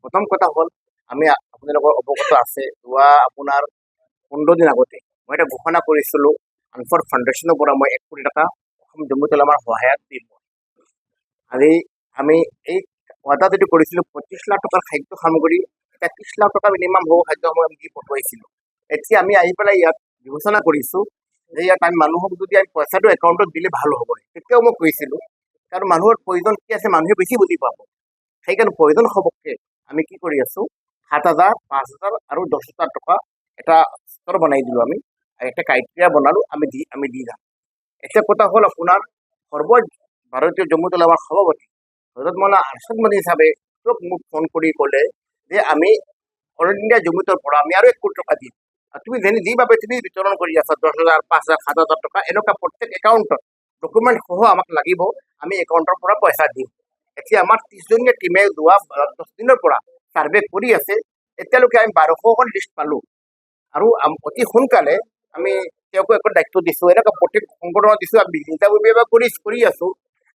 প্ৰথম কথা হ'ল আমি আপোনালোকৰ অৱগত আছে যোৱা আপোনাৰ 15 দিন আগতে মই এটা ঘোষণা কৰিছিলোঁ আনফৰ ফাউণ্ডেশ্যনৰ পৰা মই 1 কোটি টকা অসম জম্মু আমাৰ সহায়ত দিম। আজি আমি এই ৱাদা যিটো কৰিছিলোঁ 25 লাখ টকাৰ খাদ্য সামগ্ৰী 31 লাখ টকা মিনিমাম হ'ব খাদ্য সামগ্ৰী আমি দি পঠুৱাইছিলোঁ। এতিয়া আমি আহি পেলাই ইয়াত বিবেচনা কৰিছোঁ যে ইয়াত আমি মানুহক যদি আমি পইচাটো একাউণ্টত দিলে ভাল হ'ব। তেতিয়াও মই কৈছিলোঁ কাৰণ মানুহৰ প্ৰয়োজন কি আছে মানুহে বেছি বুজি পাব। সেইকাৰণে প্ৰয়োজন সবকে আমি কি কৰি আছোঁ 7,000, 5,000 আৰু 10,000 টকা এটা স্তৰ বনাই দিলোঁ আমি একটা ক্ৰাইটেৰিয়া বনালোঁ আমি দি যাম। এতিয়া কথা হ'ল আপোনাৰ ভাৰতীয় জম্মু আমাৰ সভাপতি হজৰত মৌলানা আৰশাদ মনি সাহেবে মোক ফোন কৰি ক'লে যে আমি অল ইণ্ডিয়া জম্মুতৰ পৰা আমি আৰু 1 কোটি টকা দিম। তুমি যিভাৱে তুমি বিতৰণ কৰি আছা 10,000, 5,000, 7,000 টকা এনেকুৱা প্ৰত্যেক একাউণ্টত ডকুমেণ্ট সহ আমাক লাগিব, আমি একাউণ্টৰ পৰা পইচা দিম। এতিয়া আমাৰ 30জনীয়া টিমে যোৱা 10 দিনৰ পৰা ছাৰ্ভে কৰি আছে। এতিয়ালৈকে আমি 1200খন লিষ্ট পালোঁ আৰু অতি সোনকালে আমি তেওঁকো একো দায়িত্ব দিছোঁ, এনেকুৱা প্ৰত্যেক সংগঠনত দিছোঁ, আমি নিজাববীয়াকৈ কৰি আছোঁ।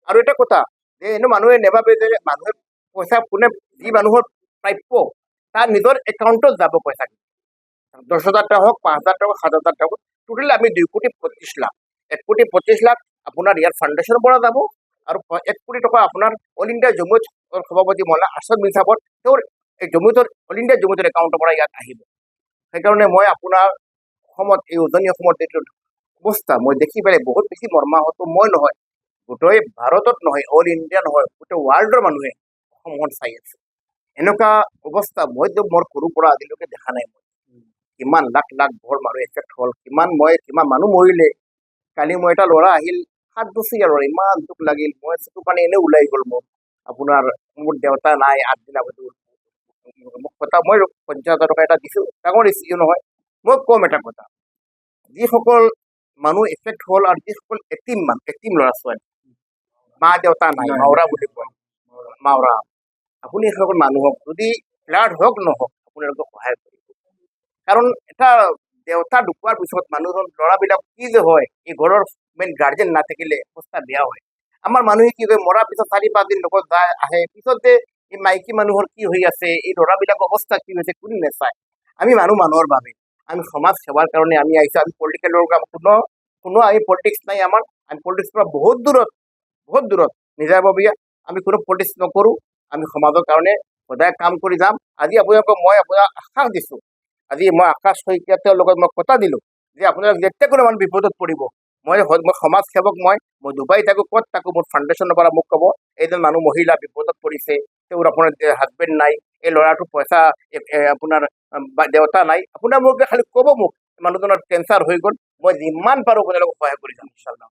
আৰু এটা কথা যে মানুহে নেভাবে যে মানুহে পইচা কোনে যি মানুহৰ প্ৰাপ্য তাৰ নিজৰ একাউণ্টত যাব পইচা 10,000 টকা হওক, 5,000 টকা, 7,000 টকা, টোটেল আমি 2 কোটি 25 লাখ 1 কোটি 25 লাখ আপোনাৰ ইয়াৰ ফাউণ্ডেশ্যনৰ পৰা যাব আৰু 1 কোটি টকা আপোনাৰ অল ইণ্ডিয়া জম্মুত সভাপতি মৌলানা আৰশাদ মনি সাহেবৰ তেওঁৰ অল ইণ্ডিয়া জম্মুতৰ একাউণ্টৰ পৰা ইয়াত আহিব। সেইকাৰণে মই আপোনাৰ অসমত এই উজনি অসমত এইটো অৱস্থা মই দেখি পেলাই বহুত বেছি মৰ্মাহত। মই নহয়, গোটেই ভাৰতত নহয়, অল ইণ্ডিয়া নহয়, গোটেই ৱৰ্ল্ডৰ মানুহে অসমখন চাই আছে। এনেকুৱা অৱস্থা মইতো মোৰ সৰুৰ পৰা আজিলৈকে দেখা নাই। মই কিমান লাখ লাখ ঘৰ মানুহ এফেক্ট হ'ল, কিমান মানুহ মৰিলে। কালি মই এটা ল'ৰা আহিল 7 বছৰীয়া ল'ৰা, ইমান দুখ লাগিল, মই চকু পানী এনেই ওলাই গ'ল। মোৰ দেউতা নাই, 8 দিন আগতে মোক কথা মই 50,000 টকা এটা দিছোঁ, ডাঙৰ ইছ্যু নহয়। মই ক'ম এটা কথা, যিসকল মানুহ এফেক্ট হ'ল আৰু যিসকল এটিম ল'ৰা ছোৱালী মা দেউতা নাই, মাওৰা বুলি কয়, মাওৰা, আপুনি সেইসকল মানুহক যদি ফ্লাড হওক নহওক আপোনালোকক সহায় কৰিব। কাৰণ এটা দেউতা ঢুকোৱাৰ পিছত মানুহজন ল'ৰাবিলাক কি যে হয়, এই ঘৰৰ মেইন গাৰ্জেন নাথাকিলে অৱস্থা বেয়া হয়। আমাৰ মানুহে কি কয় মৰাৰ পিছত 4-5 দিন লগত যায় আহে, পিছত যে এই মাইকী মানুহৰ কি হৈ আছে, এই ল'ৰাবিলাকৰ অৱস্থা কি হৈছে কোনো নেচায়। আমি মানুহৰ বাবে আমি সমাজ সেৱাৰ কাৰণে আমি আহিছোঁ। আমি পলিটিকেলৰ কোনো আমি পলিটিক্স নাই আমাৰ, আমি পলিটিক্সৰ পৰা বহুত দূৰত নিজাববীয়া, আমি কোনো পলিটিক্স নকৰোঁ। আমি সমাজৰ কাৰণে সদায় কাম কৰি যাম। আজি আপোনালোকক মই আশ্বাস দিছোঁ, আজি মই আকাশ শইকীয়াৰ লগত মই কথা দিলোঁ যে আপোনালোক যেতিয়া কোনো মানুহ বিপদত পৰিব, মই সমাজ সেৱক, মই ডুবাই থাকোঁ, ক'ত থাকোঁ, মোৰ ফাউণ্ডেশ্যনৰ পৰা মোক ক'ব এইজন মানুহ মহিলা বিপদত পৰিছে, তেওঁৰ আপোনাৰ হাজবেণ্ড নাই, এই ল'ৰাটোৰ পইচা আপোনাৰ দেউতা নাই, আপোনাৰ মোক খালি ক'ব, মোক মানুহজনৰ কেঞ্চাৰ হৈ গ'ল, মই যিমান পাৰোঁ আপোনালোকক সহায় কৰি যাম ইনশাআল্লাহ।